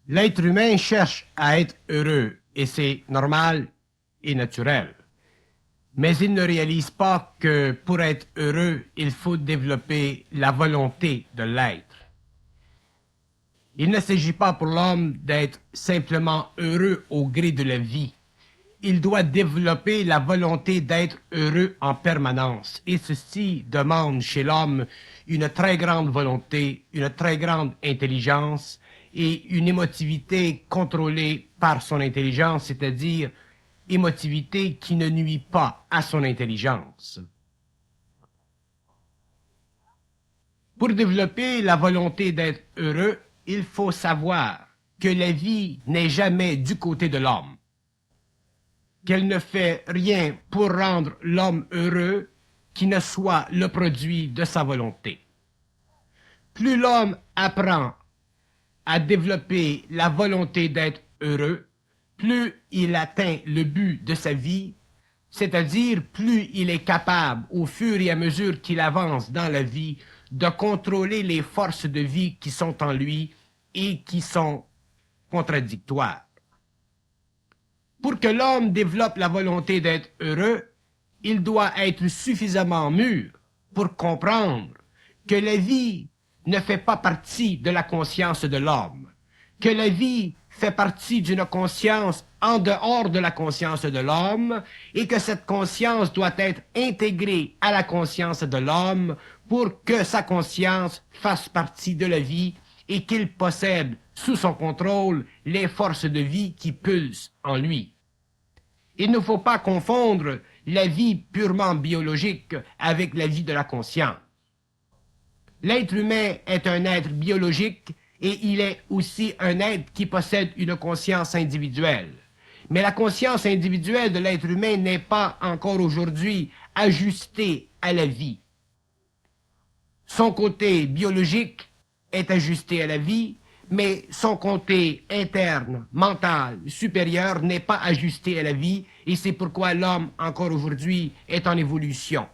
L'être humain cherche à être heureux et c'est normal et naturel. Mais il ne réalise pas que pour être heureux, il faut développer la volonté de l'être. Il ne s'agit pas pour l'homme d'être simplement heureux au gré de la vie. Il doit développer la volonté d'être heureux en permanence. Et ceci demande chez l'homme une très grande volonté, une très grande intelligence et une émotivité contrôlée par son intelligence, c'est-à-dire émotivité qui ne nuit pas à son intelligence. Pour développer la volonté d'être heureux, il faut savoir que la vie n'est jamais du côté de l'homme, qu'elle ne fait rien pour rendre l'homme heureux qui ne soit le produit de sa volonté. Plus l'homme apprend à développer la volonté d'être heureux, plus il atteint le but de sa vie, c'est-à-dire plus il est capable, au fur et à mesure qu'il avance dans la vie, de contrôler les forces de vie qui sont en lui et qui sont contradictoires. Pour que l'homme développe la volonté d'être heureux, il doit être suffisamment mûr pour comprendre que la vie ne fait pas partie de la conscience de l'homme, que la vie fait partie d'une conscience en dehors de la conscience de l'homme et que cette conscience doit être intégrée à la conscience de l'homme pour que sa conscience fasse partie de la vie et qu'il possède sous son contrôle les forces de vie qui pulsent en lui. Il ne faut pas confondre la vie purement biologique avec la vie de la conscience. L'être humain est un être biologique et il est aussi un être qui possède une conscience individuelle. Mais la conscience individuelle de l'être humain n'est pas encore aujourd'hui ajustée à la vie. Son côté biologique est ajusté à la vie, mais son côté interne, mental, supérieur n'est pas ajusté à la vie et c'est pourquoi l'homme encore aujourd'hui est en évolution.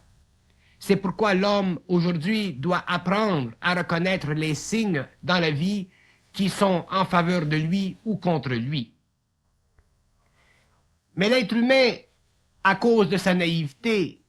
C'est pourquoi l'homme aujourd'hui doit apprendre à reconnaître les signes dans la vie qui sont en faveur de lui ou contre lui. Mais l'être humain, à cause de sa naïveté,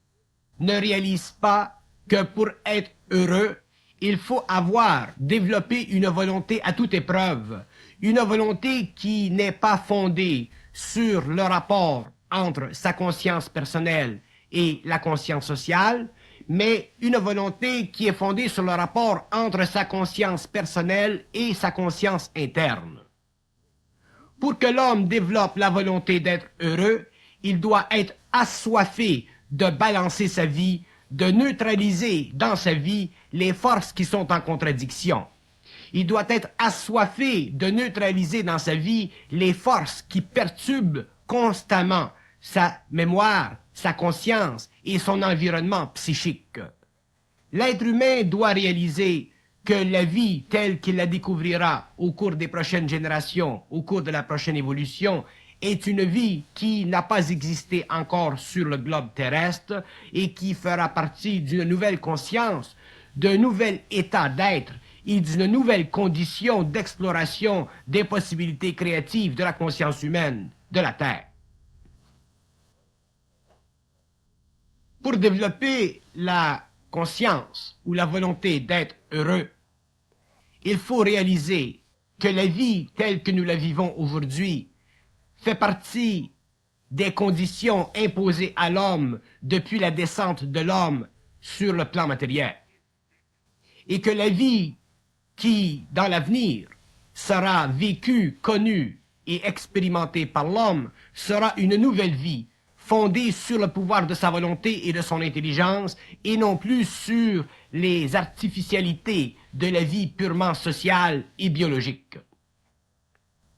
ne réalise pas que pour être heureux, il faut avoir développé une volonté à toute épreuve, une volonté qui n'est pas fondée sur le rapport entre sa conscience personnelle et la conscience sociale, mais une volonté qui est fondée sur le rapport entre sa conscience personnelle et sa conscience interne. Pour que l'homme développe la volonté d'être heureux, il doit être assoiffé de balancer sa vie, de neutraliser dans sa vie les forces qui sont en contradiction. Il doit être assoiffé de neutraliser dans sa vie les forces qui perturbent constamment sa mémoire, sa conscience et son environnement psychique. L'être humain doit réaliser que la vie telle qu'il la découvrira au cours des prochaines générations, au cours de la prochaine évolution, est une vie qui n'a pas existé encore sur le globe terrestre et qui fera partie d'une nouvelle conscience, d'un nouvel état d'être et d'une nouvelle condition d'exploration des possibilités créatives de la conscience humaine de la Terre. Pour développer la conscience ou la volonté d'être heureux, il faut réaliser que la vie telle que nous la vivons aujourd'hui fait partie des conditions imposées à l'homme depuis la descente de l'homme sur le plan matériel. Et que la vie qui, dans l'avenir, sera vécue, connue et expérimentée par l'homme sera une nouvelle vie fondée sur le pouvoir de sa volonté et de son intelligence, et non plus sur les artificialités de la vie purement sociale et biologique.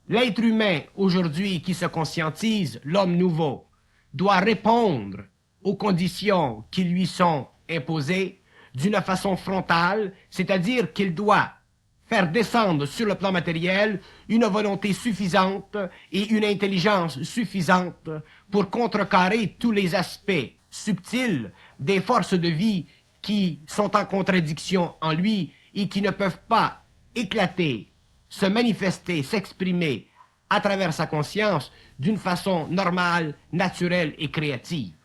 L'être humain, aujourd'hui, qui se conscientise, l'homme nouveau, doit répondre aux conditions qui lui sont imposées d'une façon frontale, c'est-à-dire qu'il doit faire descendre sur le plan matériel une volonté suffisante et une intelligence suffisante pour contrecarrer tous les aspects subtils des forces de vie qui sont en contradiction en lui et qui ne peuvent pas éclater se manifester, s'exprimer à travers sa conscience d'une façon normale, naturelle et créative.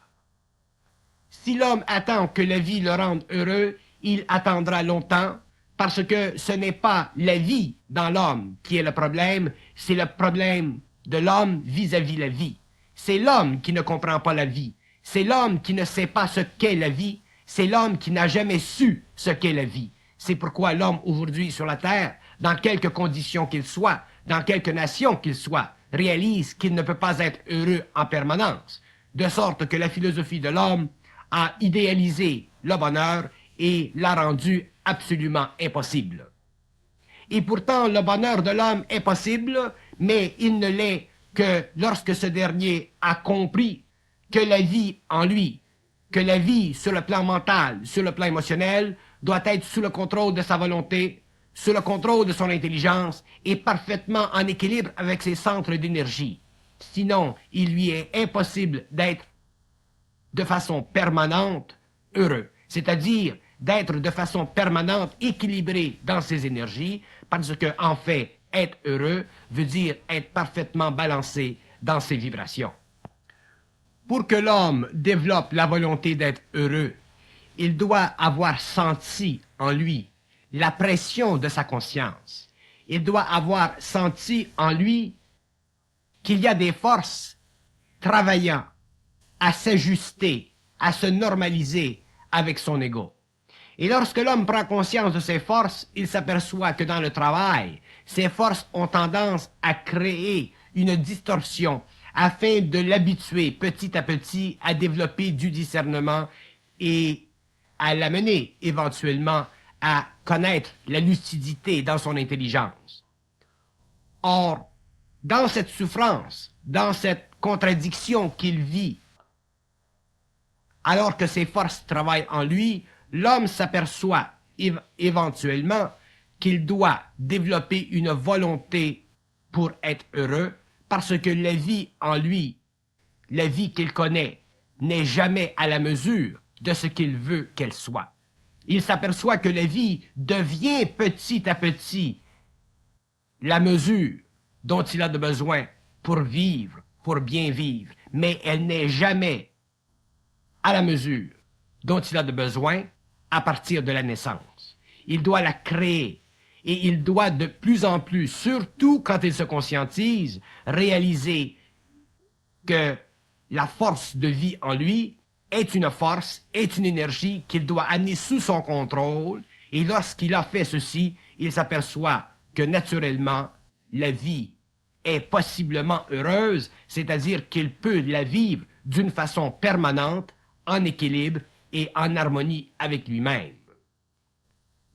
Si l'homme attend que la vie le rende heureux, il attendra longtemps parce que ce n'est pas la vie dans l'homme qui est le problème, c'est le problème de l'homme vis-à-vis la vie. C'est l'homme qui ne comprend pas la vie. C'est l'homme qui ne sait pas ce qu'est la vie. C'est l'homme qui n'a jamais su ce qu'est la vie. C'est pourquoi l'homme aujourd'hui sur la terre, dans quelque condition qu'il soit, dans quelque nation qu'il soit, réalise qu'il ne peut pas être heureux en permanence. De sorte que la philosophie de l'homme a idéalisé le bonheur et l'a rendu absolument impossible. Et pourtant, le bonheur de l'homme est possible, mais il ne l'est que lorsque ce dernier a compris que la vie en lui, que la vie sur le plan mental, sur le plan émotionnel, doit être sous le contrôle de sa volonté, sous le contrôle de son intelligence et parfaitement en équilibre avec ses centres d'énergie. Sinon, il lui est impossible d'être de façon permanente heureux, c'est-à-dire d'être de façon permanente équilibré dans ses énergies, parce que, en fait, être heureux veut dire être parfaitement balancé dans ses vibrations. Pour que l'homme développe la volonté d'être heureux, il doit avoir senti en lui la pression de sa conscience. Il doit avoir senti en lui qu'il y a des forces travaillant à s'ajuster, à se normaliser avec son ego. Et lorsque l'homme prend conscience de ses forces, il s'aperçoit que dans le travail, ces forces ont tendance à créer une distorsion afin de l'habituer petit à petit à développer du discernement et à l'amener éventuellement à connaître la lucidité dans son intelligence. Or, dans cette souffrance, dans cette contradiction qu'il vit, alors que ses forces travaillent en lui, l'homme s'aperçoit éventuellement qu'il doit développer une volonté pour être heureux, parce que la vie en lui, la vie qu'il connaît, n'est jamais à la mesure de ce qu'il veut qu'elle soit. Il s'aperçoit que la vie devient petit à petit la mesure dont il a besoin pour vivre, pour bien vivre, mais elle n'est jamais à la mesure dont il a besoin à partir de la naissance. Il doit la créer et il doit de plus en plus, surtout quand il se conscientise, réaliser que la force de vie en lui est une force, est une énergie qu'il doit amener sous son contrôle, et lorsqu'il a fait ceci, il s'aperçoit que naturellement, la vie est possiblement heureuse, c'est-à-dire qu'il peut la vivre d'une façon permanente, en équilibre et en harmonie avec lui-même.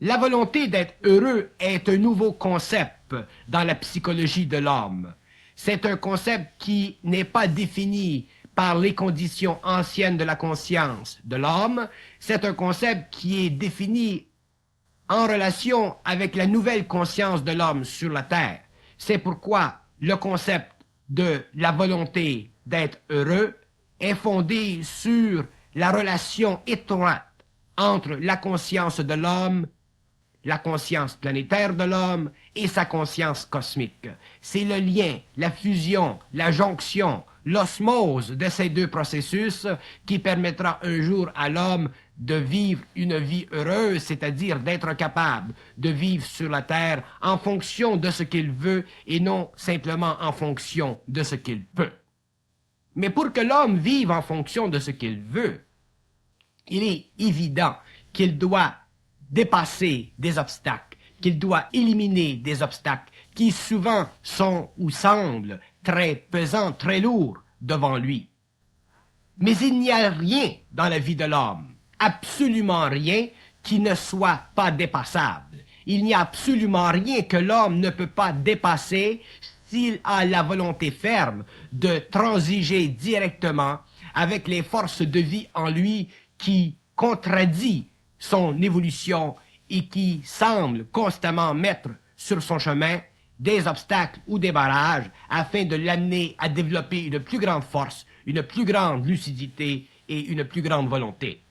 La volonté d'être heureux est un nouveau concept dans la psychologie de l'homme. C'est un concept qui n'est pas défini par les conditions anciennes de la conscience de l'homme. C'est un concept qui est défini en relation avec la nouvelle conscience de l'homme sur la Terre. C'est pourquoi le concept de la volonté d'être heureux est fondé sur la relation étroite entre la conscience de l'homme, la conscience planétaire de l'homme et sa conscience cosmique. C'est le lien, la fusion, la jonction, l'osmose de ces deux processus qui permettra un jour à l'homme de vivre une vie heureuse, c'est-à-dire d'être capable de vivre sur la terre en fonction de ce qu'il veut et non simplement en fonction de ce qu'il peut. Mais pour que l'homme vive en fonction de ce qu'il veut, il est évident qu'il doit dépasser des obstacles, qu'il doit éliminer des obstacles qui souvent sont ou semblent très pesants, très lourds devant lui. Mais il n'y a rien dans la vie de l'homme, absolument rien qui ne soit pas dépassable. Il n'y a absolument rien que l'homme ne peut pas dépasser s'il a la volonté ferme de transiger directement avec les forces de vie en lui qui contradit son évolution et qui semble constamment mettre sur son chemin des obstacles ou des barrages afin de l'amener à développer une plus grande force, une plus grande lucidité et une plus grande volonté.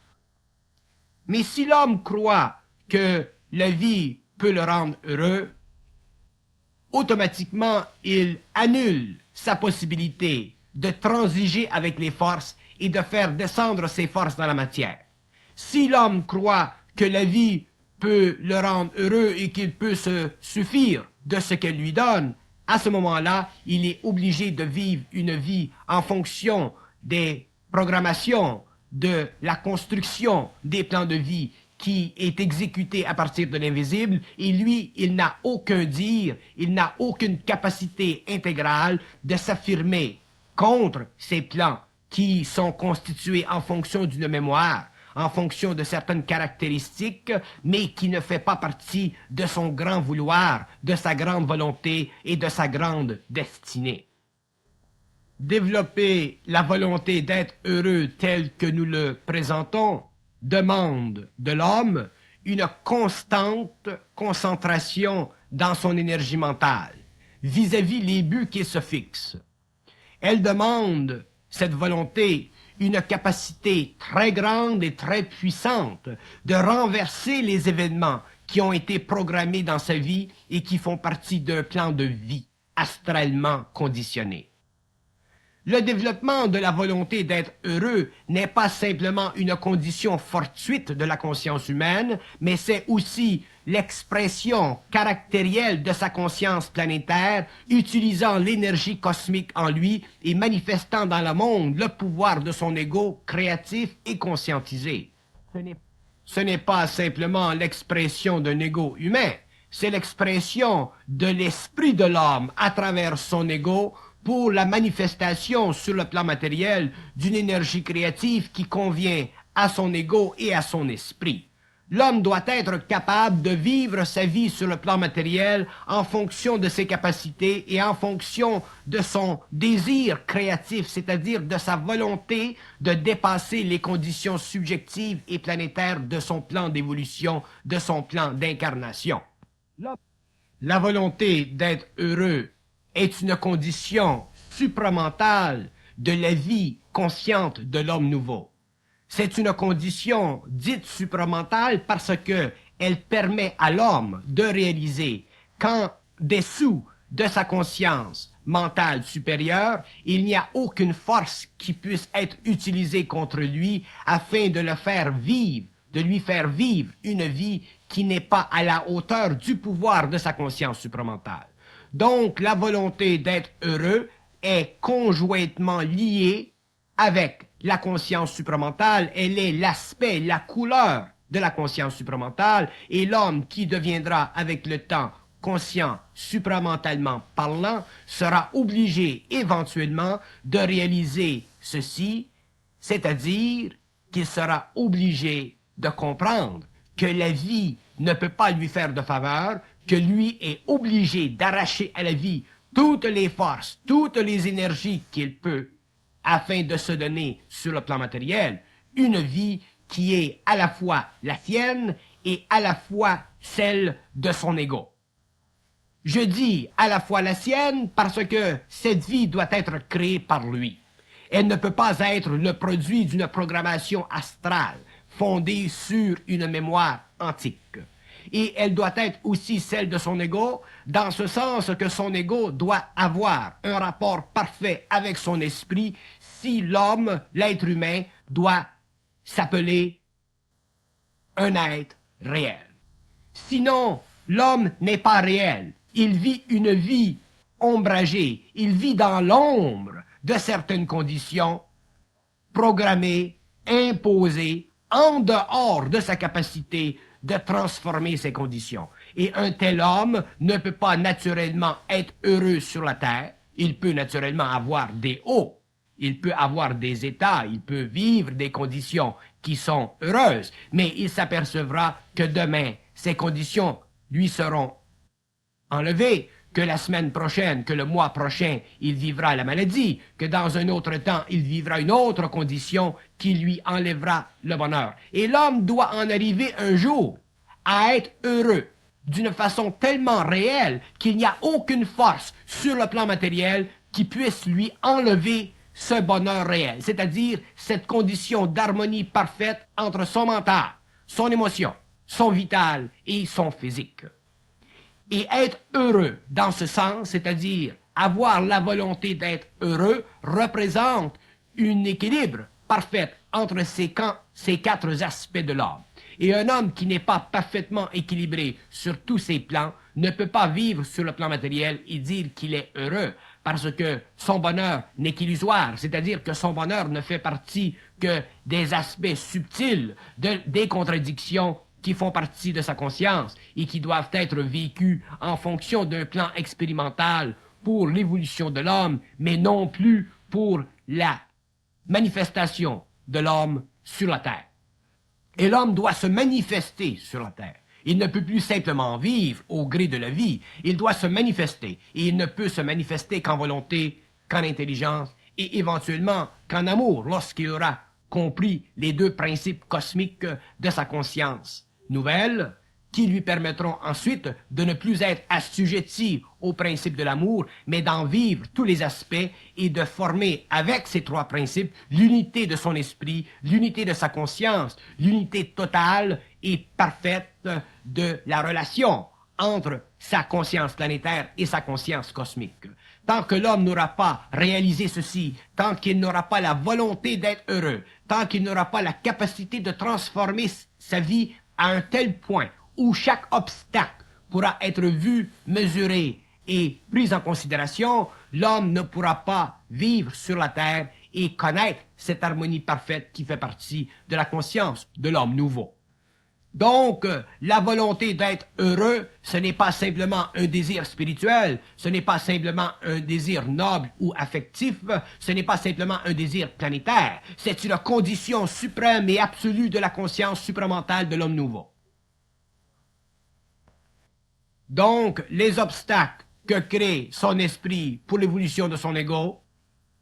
Mais si l'homme croit que la vie peut le rendre heureux, automatiquement, il annule sa possibilité de transiger avec les forces et de faire descendre ces forces dans la matière. Si l'homme croit que la vie peut le rendre heureux et qu'il peut se suffire de ce qu'elle lui donne, à ce moment-là, il est obligé de vivre une vie en fonction des programmations, de la construction des plans de vie qui est exécuté à partir de l'invisible, et lui, il n'a aucun dire, il n'a aucune capacité intégrale de s'affirmer contre ces plans qui sont constitués en fonction d'une mémoire, en fonction de certaines caractéristiques, mais qui ne fait pas partie de son grand vouloir, de sa grande volonté et de sa grande destinée. Développer la volonté d'être heureux telle que nous le présentons demande de l'homme une constante concentration dans son énergie mentale vis-à-vis les buts qu'il se fixe. Elle demande, cette volonté, une capacité très grande et très puissante de renverser les événements qui ont été programmés dans sa vie et qui font partie d'un plan de vie astralement conditionné. Le développement de la volonté d'être heureux n'est pas simplement une condition fortuite de la conscience humaine, mais c'est aussi l'expression caractérielle de sa conscience planétaire, utilisant l'énergie cosmique en lui et manifestant dans le monde le pouvoir de son ego créatif et conscientisé. Ce n'est pas simplement l'expression d'un ego humain, c'est l'expression de l'esprit de l'homme à travers son ego pour la manifestation sur le plan matériel d'une énergie créative qui convient à son ego et à son esprit. L'homme doit être capable de vivre sa vie sur le plan matériel en fonction de ses capacités et en fonction de son désir créatif, c'est-à-dire de sa volonté de dépasser les conditions subjectives et planétaires de son plan d'évolution, de son plan d'incarnation. La volonté d'être heureux est une condition supramentale de la vie consciente de l'homme nouveau. C'est une condition dite supramentale parce que elle permet à l'homme de réaliser qu'en dessous de sa conscience mentale supérieure, il n'y a aucune force qui puisse être utilisée contre lui afin de le faire vivre, de lui faire vivre une vie qui n'est pas à la hauteur du pouvoir de sa conscience supramentale. Donc, la volonté d'être heureux est conjointement liée avec la conscience supramentale. Elle est l'aspect, la couleur de la conscience supramentale, et l'homme qui deviendra avec le temps conscient supramentalement parlant sera obligé éventuellement de réaliser ceci, c'est-à-dire qu'il sera obligé de comprendre que la vie ne peut pas lui faire de faveur, que lui est obligé d'arracher à la vie toutes les forces, toutes les énergies qu'il peut afin de se donner sur le plan matériel, une vie qui est à la fois la sienne et à la fois celle de son ego. Je dis à la fois la sienne parce que cette vie doit être créée par lui. Elle ne peut pas être le produit d'une programmation astrale fondée sur une mémoire antique. Et elle doit être aussi celle de son ego, dans ce sens que son ego doit avoir un rapport parfait avec son esprit si l'homme, l'être humain, doit s'appeler un être réel. Sinon, l'homme n'est pas réel. Il vit une vie ombragée. Il vit dans l'ombre de certaines conditions programmées, imposées, en dehors de sa capacité de transformer ces conditions. Et un tel homme ne peut pas naturellement être heureux sur la terre. Il peut naturellement avoir des hauts, il peut avoir des états, il peut vivre des conditions qui sont heureuses, mais il s'apercevra que demain, ces conditions lui seront enlevées, que la semaine prochaine, que le mois prochain, il vivra la maladie, que dans un autre temps, il vivra une autre condition qui lui enlèvera le bonheur. Et l'homme doit en arriver un jour à être heureux d'une façon tellement réelle qu'il n'y a aucune force sur le plan matériel qui puisse lui enlever ce bonheur réel, c'est-à-dire cette condition d'harmonie parfaite entre son mental, son émotion, son vital et son physique. Et être heureux dans ce sens, c'est-à-dire avoir la volonté d'être heureux, représente un équilibre parfait entre ces quatre aspects de l'homme. Et un homme qui n'est pas parfaitement équilibré sur tous ses plans ne peut pas vivre sur le plan matériel et dire qu'il est heureux, parce que son bonheur n'est qu'illusoire, c'est-à-dire que son bonheur ne fait partie que des aspects subtils, des contradictions qui font partie de sa conscience et qui doivent être vécues en fonction d'un plan expérimental pour l'évolution de l'homme, mais non plus pour la manifestation de l'homme sur la terre. Et l'homme doit se manifester sur la terre. Il ne peut plus simplement vivre au gré de la vie. Il doit se manifester. Et il ne peut se manifester qu'en volonté, qu'en intelligence et éventuellement qu'en amour lorsqu'il aura compris les deux principes cosmiques de sa conscience nouvelle qui lui permettront ensuite de ne plus être assujetti au principe de l'amour, mais d'en vivre tous les aspects et de former avec ces trois principes l'unité de son esprit, l'unité de sa conscience, l'unité totale et parfaite de la relation entre sa conscience planétaire et sa conscience cosmique. Tant que l'homme n'aura pas réalisé ceci, tant qu'il n'aura pas la volonté d'être heureux, tant qu'il n'aura pas la capacité de transformer sa vie à un tel point où chaque obstacle pourra être vu, mesuré et pris en considération, l'homme ne pourra pas vivre sur la terre et connaître cette harmonie parfaite qui fait partie de la conscience de l'homme nouveau. Donc, la volonté d'être heureux, ce n'est pas simplement un désir spirituel, ce n'est pas simplement un désir noble ou affectif, ce n'est pas simplement un désir planétaire, c'est une condition suprême et absolue de la conscience supramentale de l'homme nouveau. Donc, les obstacles que crée son esprit pour l'évolution de son ego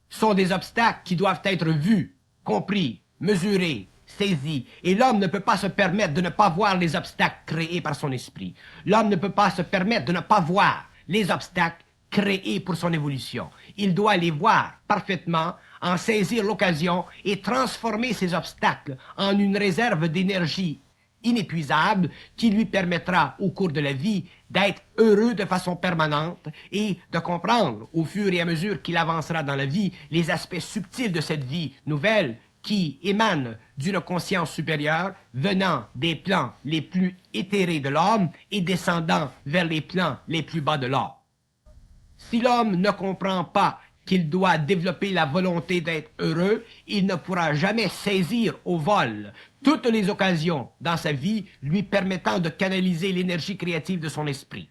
sont des obstacles qui doivent être vus, compris, mesurés, saisis. Et l'homme ne peut pas se permettre de ne pas voir les obstacles créés par son esprit. L'homme ne peut pas se permettre de ne pas voir les obstacles créés pour son évolution. Il doit les voir parfaitement, en saisir l'occasion et transformer ces obstacles en une réserve d'énergie inépuisable qui lui permettra au cours de la vie d'être heureux de façon permanente et de comprendre au fur et à mesure qu'il avancera dans la vie les aspects subtils de cette vie nouvelle qui émane d'une conscience supérieure venant des plans les plus éthérés de l'homme et descendant vers les plans les plus bas de l'homme. Si l'homme ne comprend pas qu'il doit développer la volonté d'être heureux, il ne pourra jamais saisir au vol toutes les occasions dans sa vie lui permettant de canaliser l'énergie créative de son esprit.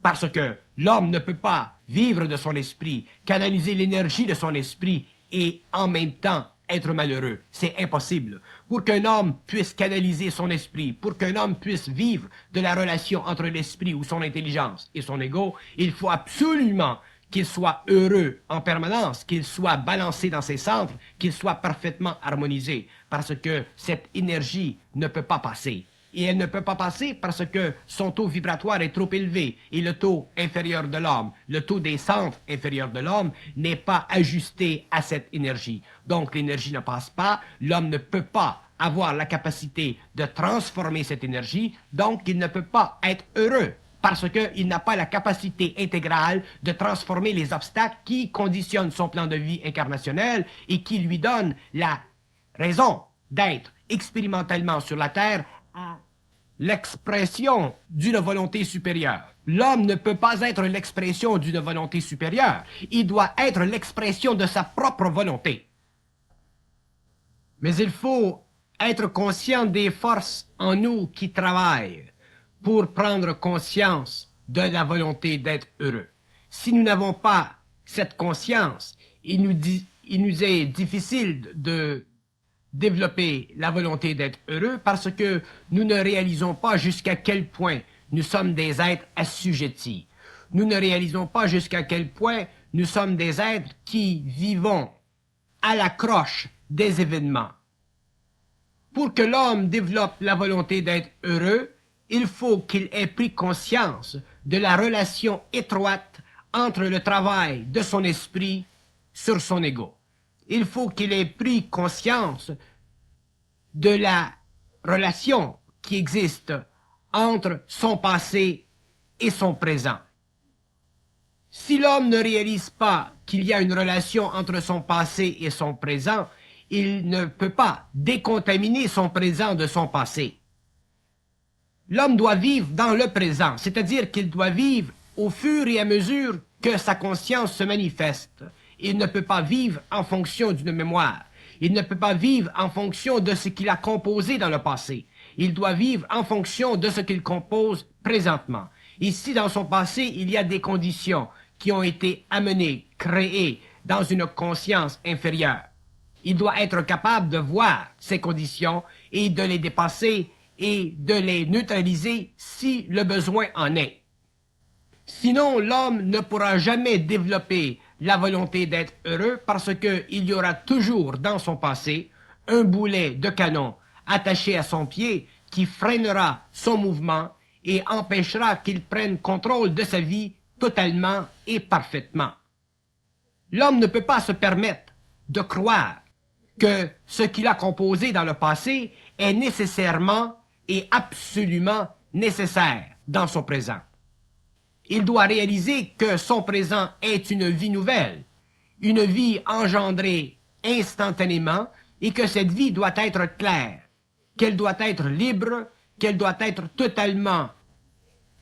Parce que l'homme ne peut pas vivre de son esprit, canaliser l'énergie de son esprit et en même temps être malheureux. C'est impossible. Pour qu'un homme puisse canaliser son esprit, pour qu'un homme puisse vivre de la relation entre l'esprit ou son intelligence et son ego, il faut absolument qu'il soit heureux en permanence, qu'il soit balancé dans ses centres, qu'il soit parfaitement harmonisé, parce que cette énergie ne peut pas passer. Et elle ne peut pas passer parce que son taux vibratoire est trop élevé et le taux inférieur de l'homme, le taux des centres inférieurs de l'homme n'est pas ajusté à cette énergie. Donc l'énergie ne passe pas, l'homme ne peut pas avoir la capacité de transformer cette énergie, donc il ne peut pas être heureux. Parce qu'il n'a pas la capacité intégrale de transformer les obstacles qui conditionnent son plan de vie incarnationnel et qui lui donnent la raison d'être expérimentalement sur la Terre à l'expression d'une volonté supérieure. L'homme ne peut pas être l'expression d'une volonté supérieure. Il doit être l'expression de sa propre volonté. Mais il faut être conscient des forces en nous qui travaillent pour prendre conscience de la volonté d'être heureux. Si nous n'avons pas cette conscience, il nous est difficile de développer la volonté d'être heureux parce que nous ne réalisons pas jusqu'à quel point nous sommes des êtres assujettis. Nous ne réalisons pas jusqu'à quel point nous sommes des êtres qui vivons à l'accroche des événements. Pour que l'homme développe la volonté d'être heureux, il faut qu'il ait pris conscience de la relation étroite entre le travail de son esprit sur son ego. Il faut qu'il ait pris conscience de la relation qui existe entre son passé et son présent. Si l'homme ne réalise pas qu'il y a une relation entre son passé et son présent, il ne peut pas décontaminer son présent de son passé. L'homme doit vivre dans le présent, c'est-à-dire qu'il doit vivre au fur et à mesure que sa conscience se manifeste. Il ne peut pas vivre en fonction d'une mémoire. Il ne peut pas vivre en fonction de ce qu'il a composé dans le passé. Il doit vivre en fonction de ce qu'il compose présentement. Ici, dans son passé, il y a des conditions qui ont été amenées, créées dans une conscience inférieure. Il doit être capable de voir ces conditions et de les dépasser et de les neutraliser si le besoin en est. Sinon, l'homme ne pourra jamais développer la volonté d'être heureux parce qu'il y aura toujours dans son passé un boulet de canon attaché à son pied qui freinera son mouvement et empêchera qu'il prenne contrôle de sa vie totalement et parfaitement. L'homme ne peut pas se permettre de croire que ce qu'il a composé dans le passé est nécessairement et absolument nécessaire dans son présent. Il doit réaliser que son présent est une vie nouvelle, une vie engendrée instantanément et que cette vie doit être claire, qu'elle doit être libre, qu'elle doit être totalement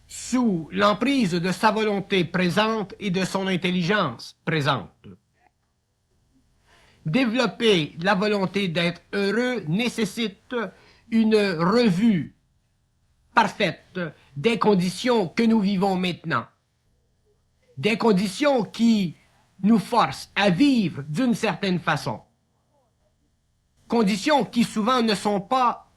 sous l'emprise de sa volonté présente et de son intelligence présente. Développer la volonté d'être heureux nécessite une revue parfaite des conditions que nous vivons maintenant. Des conditions qui nous forcent à vivre d'une certaine façon. Conditions qui souvent ne sont pas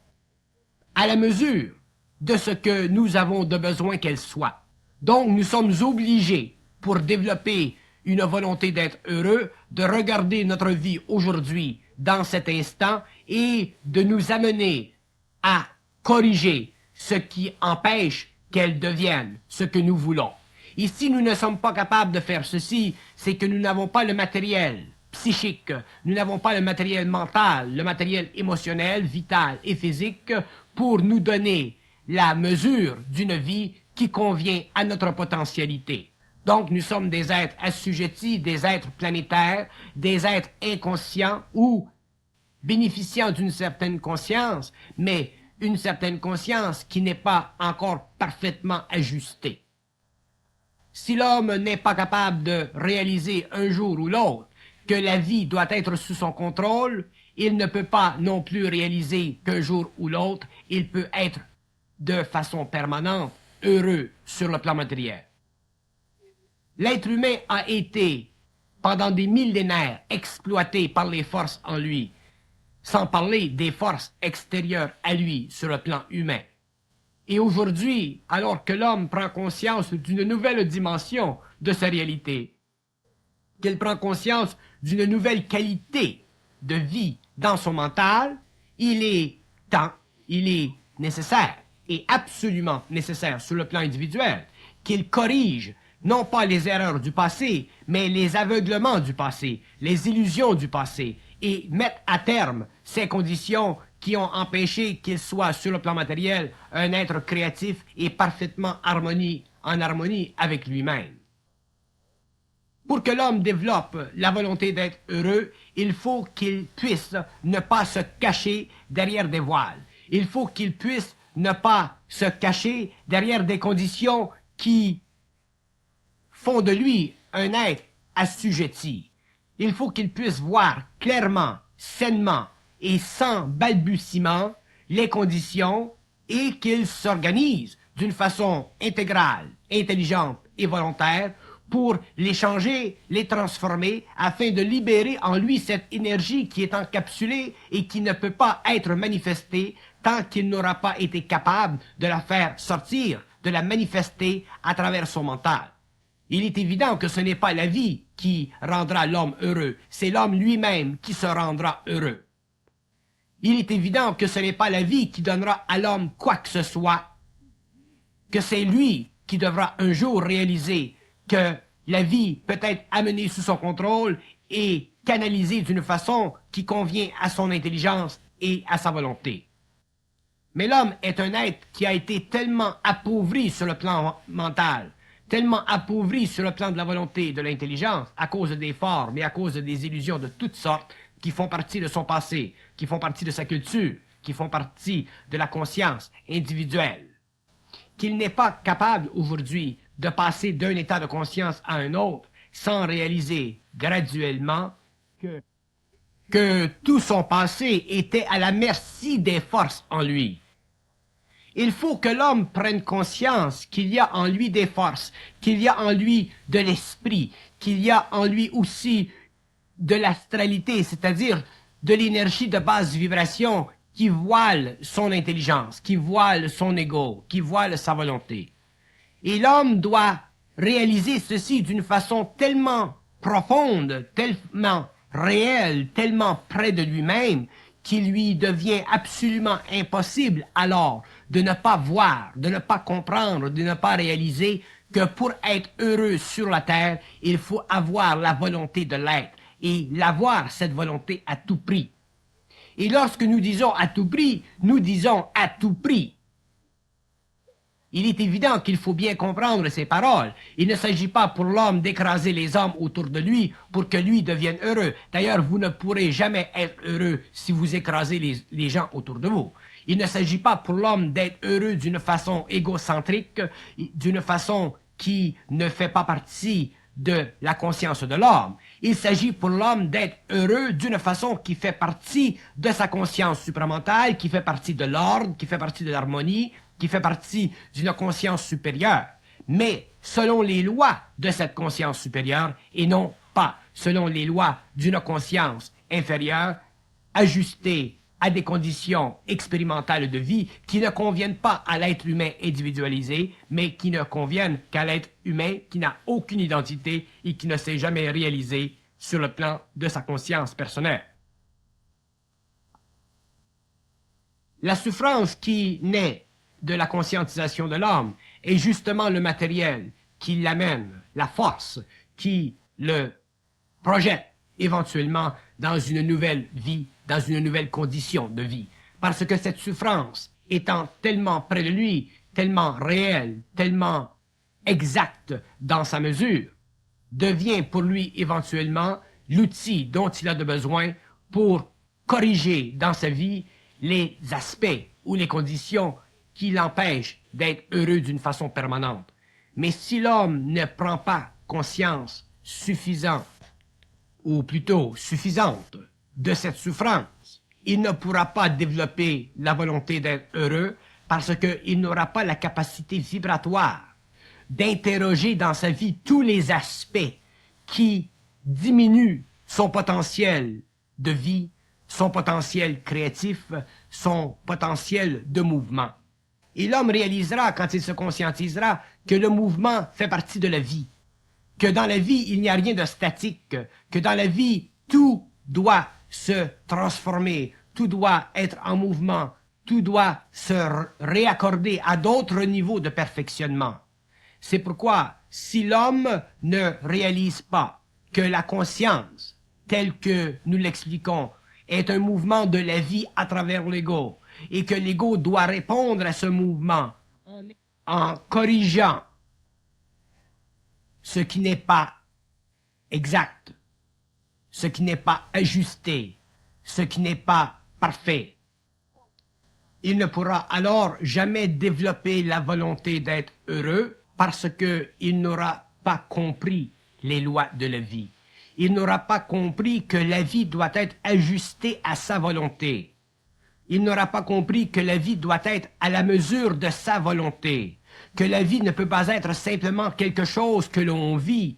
à la mesure de ce que nous avons de besoin qu'elles soient. Donc nous sommes obligés, pour développer une volonté d'être heureux, de regarder notre vie aujourd'hui, dans cet instant, et de nous amener à corriger ce qui empêche qu'elle devienne ce que nous voulons. Et si nous ne sommes pas capables de faire ceci, c'est que nous n'avons pas le matériel psychique, nous n'avons pas le matériel mental, le matériel émotionnel, vital et physique pour nous donner la mesure d'une vie qui convient à notre potentialité. Donc nous sommes des êtres assujettis, des êtres planétaires, des êtres inconscients ou bénéficiant d'une certaine conscience, mais une certaine conscience qui n'est pas encore parfaitement ajustée. Si l'homme n'est pas capable de réaliser un jour ou l'autre que la vie doit être sous son contrôle, il ne peut pas non plus réaliser qu'un jour ou l'autre, il peut être de façon permanente heureux sur le plan matériel. L'être humain a été, pendant des millénaires, exploité par les forces en lui, sans parler des forces extérieures à lui sur le plan humain. Et aujourd'hui, alors que l'homme prend conscience d'une nouvelle dimension de sa réalité, qu'il prend conscience d'une nouvelle qualité de vie dans son mental, il est temps, il est nécessaire et absolument nécessaire sur le plan individuel qu'il corrige non pas les erreurs du passé, mais les aveuglements du passé, les illusions du passé, et mettre à terme ces conditions qui ont empêché qu'il soit, sur le plan matériel, un être créatif et parfaitement en harmonie avec lui-même. Pour que l'homme développe la volonté d'être heureux, il faut qu'il puisse ne pas se cacher derrière des voiles. Il faut qu'il puisse ne pas se cacher derrière des conditions qui font de lui un être assujetti. Il faut qu'il puisse voir clairement, sainement et sans balbutiement les conditions et qu'il s'organise d'une façon intégrale, intelligente et volontaire pour les changer, les transformer, afin de libérer en lui cette énergie qui est encapsulée et qui ne peut pas être manifestée tant qu'il n'aura pas été capable de la faire sortir, de la manifester à travers son mental. Il est évident que ce n'est pas la vie qui rendra l'homme heureux, c'est l'homme lui-même qui se rendra heureux. Il est évident que ce n'est pas la vie qui donnera à l'homme quoi que ce soit, que c'est lui qui devra un jour réaliser que la vie peut être amenée sous son contrôle et canalisée d'une façon qui convient à son intelligence et à sa volonté. Mais l'homme est un être qui a été tellement appauvri sur le plan mental, tellement appauvri sur le plan de la volonté, de l'intelligence, à cause des formes et à cause des illusions de toutes sortes qui font partie de son passé, qui font partie de sa culture, qui font partie de la conscience individuelle, qu'il n'est pas capable aujourd'hui de passer d'un état de conscience à un autre sans réaliser graduellement que tout son passé était à la merci des forces en lui. Il faut que l'homme prenne conscience qu'il y a en lui des forces, qu'il y a en lui de l'esprit, qu'il y a en lui aussi de l'astralité, c'est-à-dire de l'énergie de basse vibration qui voile son intelligence, qui voile son ego, qui voile sa volonté. Et l'homme doit réaliser ceci d'une façon tellement profonde, tellement réelle, tellement près de lui-même, qu'il lui devient absolument impossible alors de ne pas voir, de ne pas comprendre, de ne pas réaliser que pour être heureux sur la terre, il faut avoir la volonté de l'être et l'avoir, cette volonté, à tout prix. Et lorsque nous disons à tout prix, nous disons à tout prix. Il est évident qu'il faut bien comprendre ces paroles. Il ne s'agit pas pour l'homme d'écraser les hommes autour de lui pour que lui devienne heureux. D'ailleurs, vous ne pourrez jamais être heureux si vous écrasez les gens autour de vous. Il ne s'agit pas pour l'homme d'être heureux d'une façon égocentrique, d'une façon qui ne fait pas partie de la conscience de l'homme. Il s'agit pour l'homme d'être heureux d'une façon qui fait partie de sa conscience supramentale, qui fait partie de l'ordre, qui fait partie de l'harmonie, qui fait partie d'une conscience supérieure, mais selon les lois de cette conscience supérieure et non pas selon les lois d'une conscience inférieure, ajustée à des conditions expérimentales de vie qui ne conviennent pas à l'être humain individualisé, mais qui ne conviennent qu'à l'être humain qui n'a aucune identité et qui ne s'est jamais réalisé sur le plan de sa conscience personnelle. La souffrance qui naît de la conscientisation de l'homme est justement le matériel qui l'amène, la force qui le projette éventuellement dans une nouvelle vie, dans une nouvelle condition de vie. Parce que cette souffrance étant tellement près de lui, tellement réelle, tellement exacte dans sa mesure, devient pour lui éventuellement l'outil dont il a de besoin pour corriger dans sa vie les aspects ou les conditions qui l'empêchent d'être heureux d'une façon permanente. Mais si l'homme ne prend pas conscience suffisante, ou plutôt suffisante, de cette souffrance, il ne pourra pas développer la volonté d'être heureux parce qu'il n'aura pas la capacité vibratoire d'interroger dans sa vie tous les aspects qui diminuent son potentiel de vie, son potentiel créatif, son potentiel de mouvement. Et l'homme réalisera, quand il se conscientisera, que le mouvement fait partie de la vie, que dans la vie, il n'y a rien de statique, que dans la vie, tout doit se transformer, tout doit être en mouvement, tout doit se réaccorder à d'autres niveaux de perfectionnement. C'est pourquoi, si l'homme ne réalise pas que la conscience, telle que nous l'expliquons, est un mouvement de la vie à travers l'ego, et que l'ego doit répondre à ce mouvement en corrigeant ce qui n'est pas exact, ce qui n'est pas ajusté, ce qui n'est pas parfait. Il ne pourra alors jamais développer la volonté d'être heureux parce qu'il n'aura pas compris les lois de la vie. Il n'aura pas compris que la vie doit être ajustée à sa volonté. Il n'aura pas compris que la vie doit être à la mesure de sa volonté, que la vie ne peut pas être simplement quelque chose que l'on vit,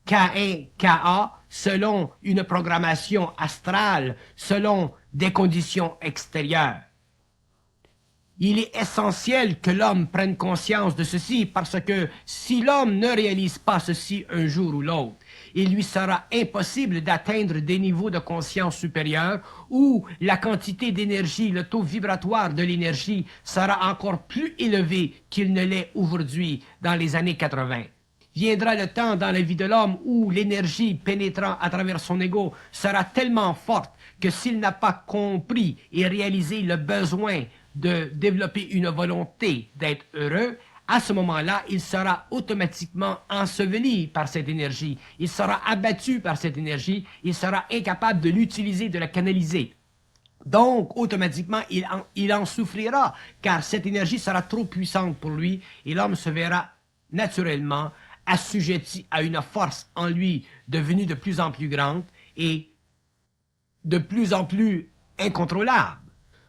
K1, KA, selon une programmation astrale, selon des conditions extérieures. Il est essentiel que l'homme prenne conscience de ceci parce que si l'homme ne réalise pas ceci un jour ou l'autre, il lui sera impossible d'atteindre des niveaux de conscience supérieurs où la quantité d'énergie, le taux vibratoire de l'énergie sera encore plus élevé qu'il ne l'est aujourd'hui dans les années 80. Viendra le temps dans la vie de l'homme où l'énergie pénétrant à travers son ego sera tellement forte que s'il n'a pas compris et réalisé le besoin de développer une volonté d'être heureux, à ce moment-là, il sera automatiquement enseveli par cette énergie. Il sera abattu par cette énergie. Il sera incapable de l'utiliser, de la canaliser. Donc, automatiquement, il en souffrira, car cette énergie sera trop puissante pour lui, et l'homme se verra naturellement assujetti à une force en lui devenue de plus en plus grande et de plus en plus incontrôlable.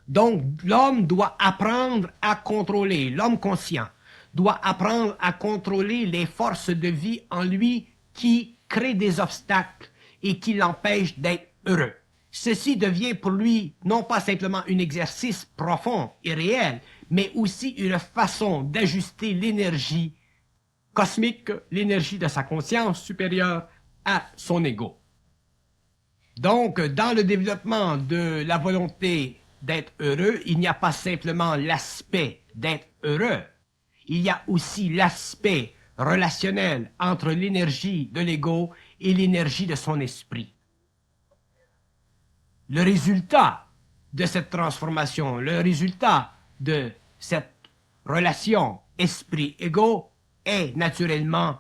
Donc, l'homme doit apprendre à contrôler, l'homme conscient doit apprendre à contrôler les forces de vie en lui qui créent des obstacles et qui l'empêchent d'être heureux. Ceci devient pour lui non pas simplement un exercice profond et réel, mais aussi une façon d'ajuster l'énergie cosmique, l'énergie de sa conscience supérieure à son ego. Donc, dans le développement de la volonté d'être heureux, il n'y a pas simplement l'aspect d'être heureux, il y a aussi l'aspect relationnel entre l'énergie de l'ego et l'énergie de son esprit. Le résultat de cette transformation, le résultat de cette relation esprit-ego est naturellement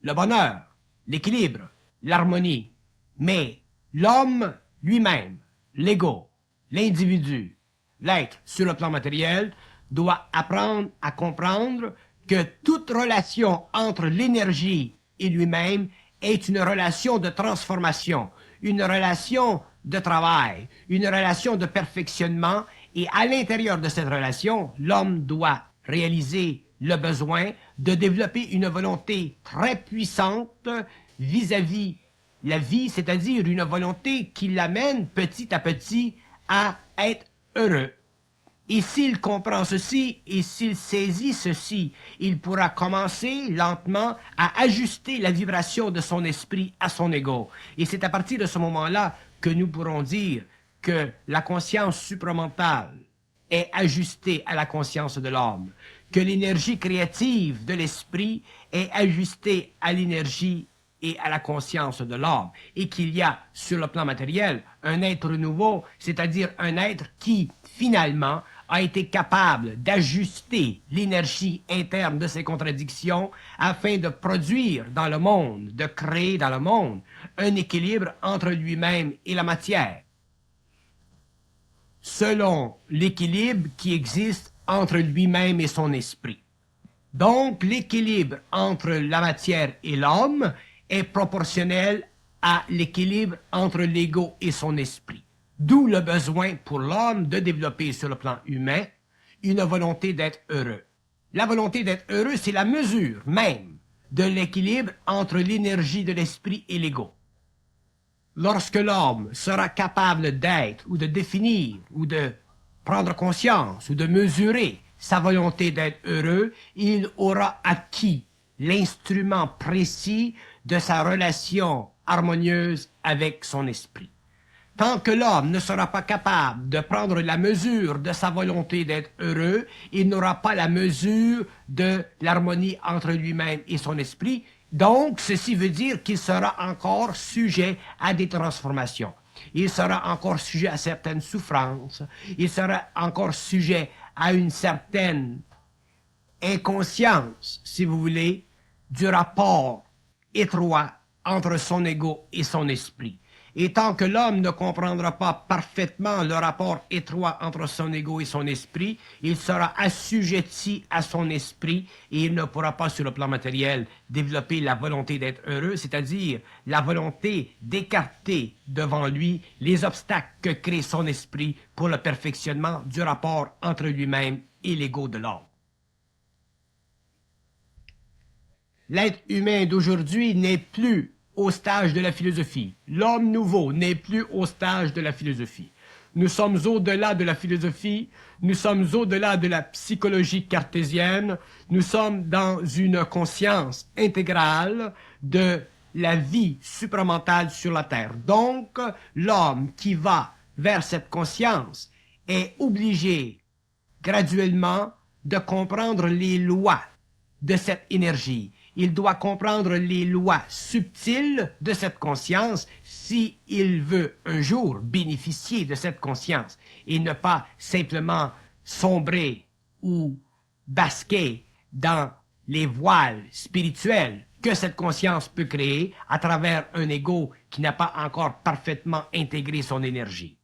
le bonheur, l'équilibre, l'harmonie. Mais l'homme lui-même, l'ego, l'individu, l'être sur le plan matériel, doit apprendre à comprendre que toute relation entre l'énergie et lui-même est une relation de transformation, une relation de travail, une relation de perfectionnement, et à l'intérieur de cette relation, l'homme doit réaliser le besoin de développer une volonté très puissante vis-à-vis la vie, c'est-à-dire une volonté qui l'amène petit à petit à être heureux. Et s'il comprend ceci, et s'il saisit ceci, il pourra commencer lentement à ajuster la vibration de son esprit à son ego. Et c'est à partir de ce moment-là que nous pourrons dire que la conscience supramentale est ajustée à la conscience de l'homme, que l'énergie créative de l'esprit est ajustée à l'énergie et à la conscience de l'homme, et qu'il y a, sur le plan matériel, un être nouveau, c'est-à-dire un être qui, finalement, a été capable d'ajuster l'énergie interne de ses contradictions afin de produire dans le monde, de créer dans le monde, un équilibre entre lui-même et la matière, selon l'équilibre qui existe entre lui-même et son esprit. Donc, l'équilibre entre la matière et l'homme est proportionnel à l'équilibre entre l'ego et son esprit. D'où le besoin pour l'homme de développer sur le plan humain une volonté d'être heureux. La volonté d'être heureux, c'est la mesure même de l'équilibre entre l'énergie de l'esprit et l'ego. Lorsque l'homme sera capable d'être ou de définir ou de prendre conscience ou de mesurer sa volonté d'être heureux, il aura acquis l'instrument précis de sa relation harmonieuse avec son esprit. Tant que l'homme ne sera pas capable de prendre la mesure de sa volonté d'être heureux, il n'aura pas la mesure de l'harmonie entre lui-même et son esprit. Donc, ceci veut dire qu'il sera encore sujet à des transformations. Il sera encore sujet à certaines souffrances. Il sera encore sujet à une certaine inconscience, si vous voulez, du rapport étroit entre son ego et son esprit. Et tant que l'homme ne comprendra pas parfaitement le rapport étroit entre son ego et son esprit, il sera assujetti à son esprit et il ne pourra pas, sur le plan matériel, développer la volonté d'être heureux, c'est-à-dire la volonté d'écarter devant lui les obstacles que crée son esprit pour le perfectionnement du rapport entre lui-même et l'ego de l'homme. L'être humain d'aujourd'hui n'est plus au stage de la philosophie. L'homme nouveau n'est plus au stage de la philosophie. Nous sommes au-delà de la philosophie, nous sommes au-delà de la psychologie cartésienne, nous sommes dans une conscience intégrale de la vie supramentale sur la Terre. Donc, l'homme qui va vers cette conscience est obligé graduellement de comprendre les lois de cette énergie. Il doit comprendre les lois subtiles de cette conscience s'il veut un jour bénéficier de cette conscience et ne pas simplement sombrer ou basquer dans les voiles spirituels que cette conscience peut créer à travers un ego qui n'a pas encore parfaitement intégré son énergie.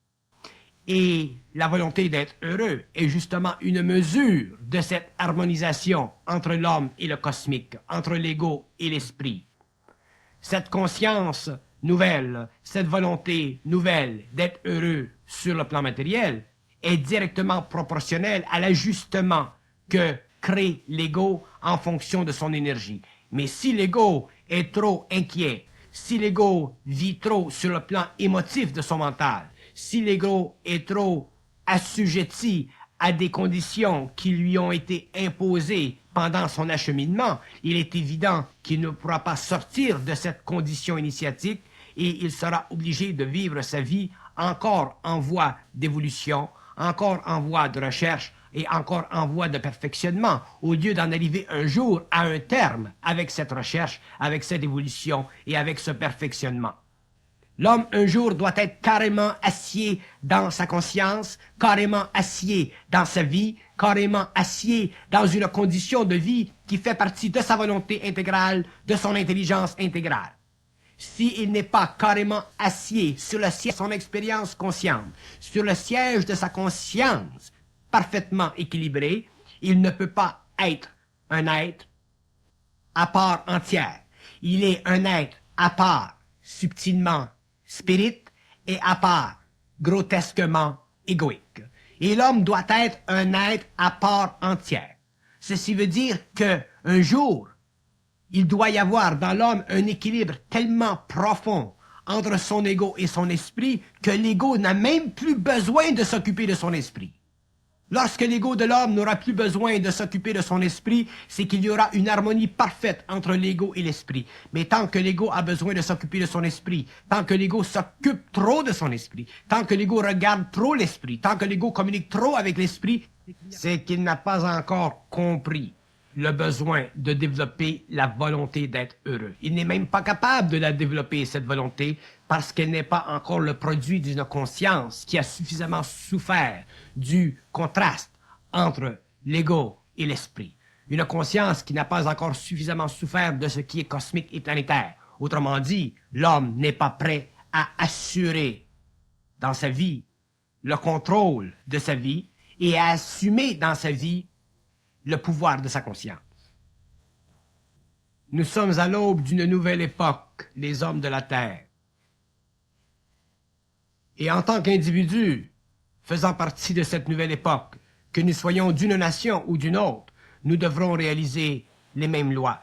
Et la volonté d'être heureux est justement une mesure de cette harmonisation entre l'homme et le cosmique, entre l'ego et l'esprit. Cette conscience nouvelle, cette volonté nouvelle d'être heureux sur le plan matériel est directement proportionnelle à l'ajustement que crée l'ego en fonction de son énergie. Mais si l'ego est trop inquiet, si l'ego vit trop sur le plan émotif de son mental, si l'ego est trop assujetti à des conditions qui lui ont été imposées pendant son acheminement, il est évident qu'il ne pourra pas sortir de cette condition initiatique et il sera obligé de vivre sa vie encore en voie d'évolution, encore en voie de recherche et encore en voie de perfectionnement, au lieu d'en arriver un jour à un terme avec cette recherche, avec cette évolution et avec ce perfectionnement. L'homme, un jour, doit être carrément acier dans sa conscience, carrément acier dans sa vie, carrément acier dans une condition de vie qui fait partie de sa volonté intégrale, de son intelligence intégrale. S'il n'est pas carrément acier sur le siège de son expérience consciente, sur le siège de sa conscience parfaitement équilibré, il ne peut pas être un être à part entière. Il est un être à part subtilement spirit et à part grotesquement égoïque. Et l'homme doit être un être à part entière. Ceci veut dire que un jour, il doit y avoir dans l'homme un équilibre tellement profond entre son ego et son esprit que l'ego n'a même plus besoin de s'occuper de son esprit. Lorsque l'ego de l'homme n'aura plus besoin de s'occuper de son esprit, c'est qu'il y aura une harmonie parfaite entre l'ego et l'esprit. Mais tant que l'ego a besoin de s'occuper de son esprit, tant que l'ego s'occupe trop de son esprit, tant que l'ego regarde trop l'esprit, tant que l'ego communique trop avec l'esprit, c'est qu'il n'a pas encore compris le besoin de développer la volonté d'être heureux. Il n'est même pas capable de la développer, cette volonté, parce qu'elle n'est pas encore le produit d'une conscience qui a suffisamment souffert du contraste entre l'ego et l'esprit. Une conscience qui n'a pas encore suffisamment souffert de ce qui est cosmique et planétaire. Autrement dit, l'homme n'est pas prêt à assurer dans sa vie le contrôle de sa vie et à assumer dans sa vie le pouvoir de sa conscience. Nous sommes à l'aube d'une nouvelle époque, les hommes de la Terre. Et en tant qu'individus, faisant partie de cette nouvelle époque, que nous soyons d'une nation ou d'une autre, nous devrons réaliser les mêmes lois.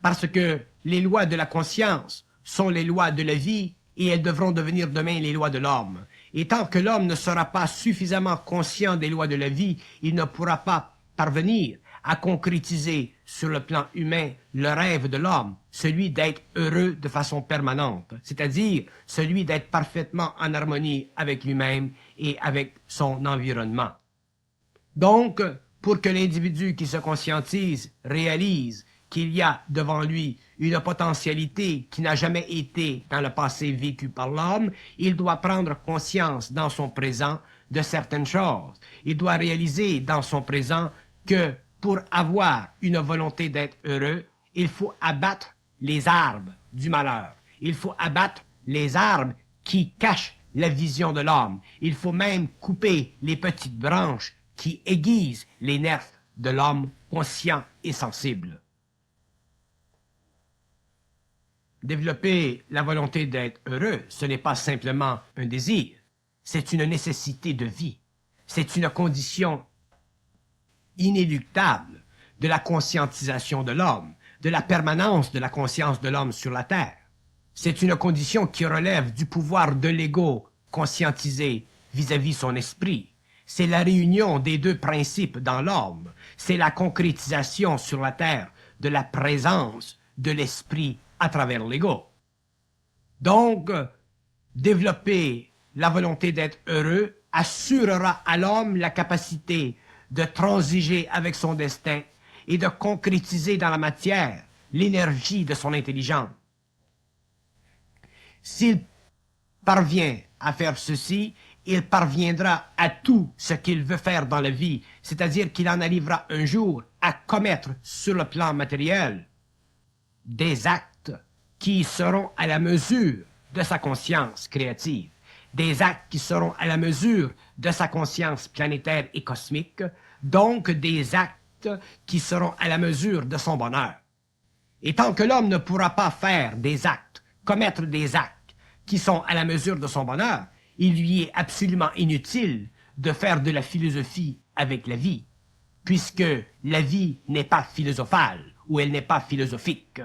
Parce que les lois de la conscience sont les lois de la vie et elles devront devenir demain les lois de l'homme. Et tant que l'homme ne sera pas suffisamment conscient des lois de la vie, il ne pourra pas parvenir à concrétiser sur le plan humain le rêve de l'homme, celui d'être heureux de façon permanente, c'est-à-dire celui d'être parfaitement en harmonie avec lui-même et avec son environnement. Donc, pour que l'individu qui se conscientise réalise qu'il y a devant lui une potentialité qui n'a jamais été dans le passé vécue par l'homme, il doit prendre conscience dans son présent de certaines choses. Il doit réaliser dans son présent que pour avoir une volonté d'être heureux, il faut abattre les arbres du malheur. Il faut abattre les arbres qui cachent la vision de l'homme. Il faut même couper les petites branches qui aiguisent les nerfs de l'homme conscient et sensible. Développer la volonté d'être heureux, ce n'est pas simplement un désir, c'est une nécessité de vie. C'est une condition inéluctable de la conscientisation de l'homme, de la permanence de la conscience de l'homme sur la Terre. C'est une condition qui relève du pouvoir de l'ego conscientisé vis-à-vis son esprit. C'est la réunion des deux principes dans l'homme. C'est la concrétisation sur la Terre de la présence de l'esprit à travers l'ego. Donc, développer la volonté d'être heureux assurera à l'homme la capacité de transiger avec son destin et de concrétiser dans la matière l'énergie de son intelligence. S'il parvient à faire ceci, il parviendra à tout ce qu'il veut faire dans la vie, c'est-à-dire qu'il en arrivera un jour à commettre sur le plan matériel des actes qui seront à la mesure de sa conscience créative, des actes qui seront à la mesure de sa conscience planétaire et cosmique, donc des actes qui seront à la mesure de son bonheur. Et tant que l'homme ne pourra pas faire des actes, commettre des actes qui sont à la mesure de son bonheur, il lui est absolument inutile de faire de la philosophie avec la vie, puisque la vie n'est pas philosophale ou elle n'est pas philosophique.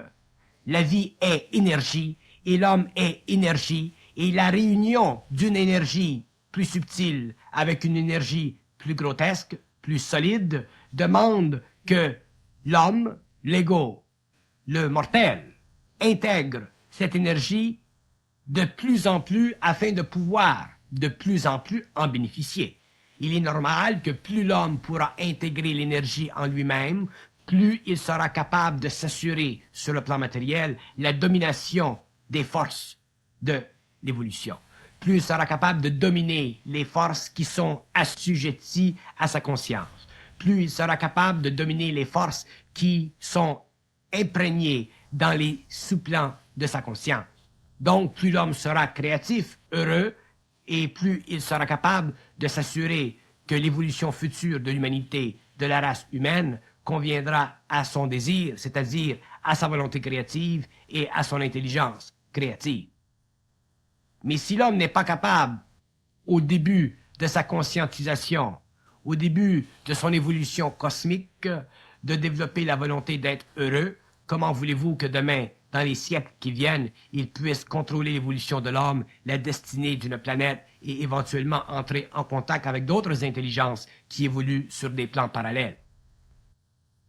La vie est énergie et l'homme est énergie, et la réunion d'une énergie plus subtile avec une énergie plus grotesque, plus solide, demande que l'homme, l'ego, le mortel, intègre cette énergie de plus en plus afin de pouvoir de plus en plus en bénéficier. Il est normal que plus l'homme pourra intégrer l'énergie en lui-même, plus il sera capable de s'assurer sur le plan matériel la domination des forces de l'évolution. Plus il sera capable de dominer les forces qui sont assujetties à sa conscience. Plus il sera capable de dominer les forces qui sont imprégnées dans les sous-plans de sa conscience. Donc, plus l'homme sera créatif, heureux, et plus il sera capable de s'assurer que l'évolution future de l'humanité, de la race humaine, conviendra à son désir, c'est-à-dire à sa volonté créative et à son intelligence créative. Mais si l'homme n'est pas capable, au début de sa conscientisation, au début de son évolution cosmique, de développer la volonté d'être heureux, comment voulez-vous que demain, dans les siècles qui viennent, il puisse contrôler l'évolution de l'homme, la destinée d'une planète et éventuellement entrer en contact avec d'autres intelligences qui évoluent sur des plans parallèles?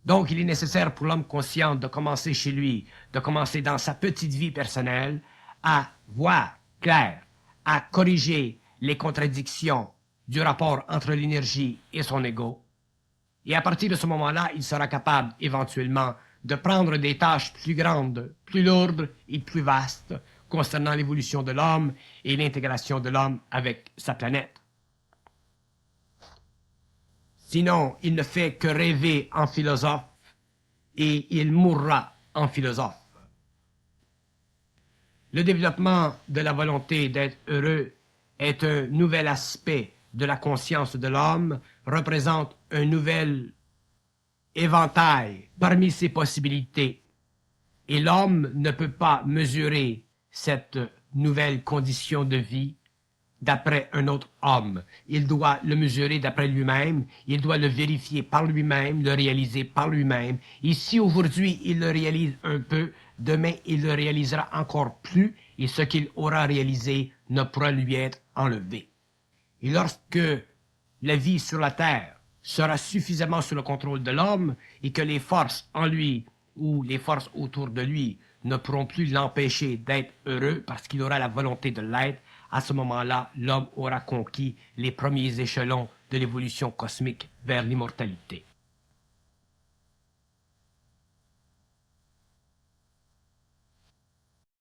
Donc, il est nécessaire pour l'homme conscient de commencer chez lui, de commencer dans sa petite vie personnelle, à voir clair, à corriger les contradictions du rapport entre l'énergie et son ego. Et à partir de ce moment-là, il sera capable éventuellement de prendre des tâches plus grandes, plus lourdes et plus vastes concernant l'évolution de l'homme et l'intégration de l'homme avec sa planète. Sinon, il ne fait que rêver en philosophe et il mourra en philosophe. Le développement de la volonté d'être heureux est un nouvel aspect de la conscience de l'homme, représente un nouvel éventail parmi ses possibilités. Et l'homme ne peut pas mesurer cette nouvelle condition de vie d'après un autre homme. Il doit le mesurer d'après lui-même, il doit le vérifier par lui-même, le réaliser par lui-même. Et si aujourd'hui il le réalise un peu, demain il le réalisera encore plus, et ce qu'il aura réalisé ne pourra lui être enlevé. Et lorsque la vie sur la terre sera suffisamment sous le contrôle de l'homme et que les forces en lui ou les forces autour de lui ne pourront plus l'empêcher d'être heureux parce qu'il aura la volonté de l'être, à ce moment-là, l'homme aura conquis les premiers échelons de l'évolution cosmique vers l'immortalité.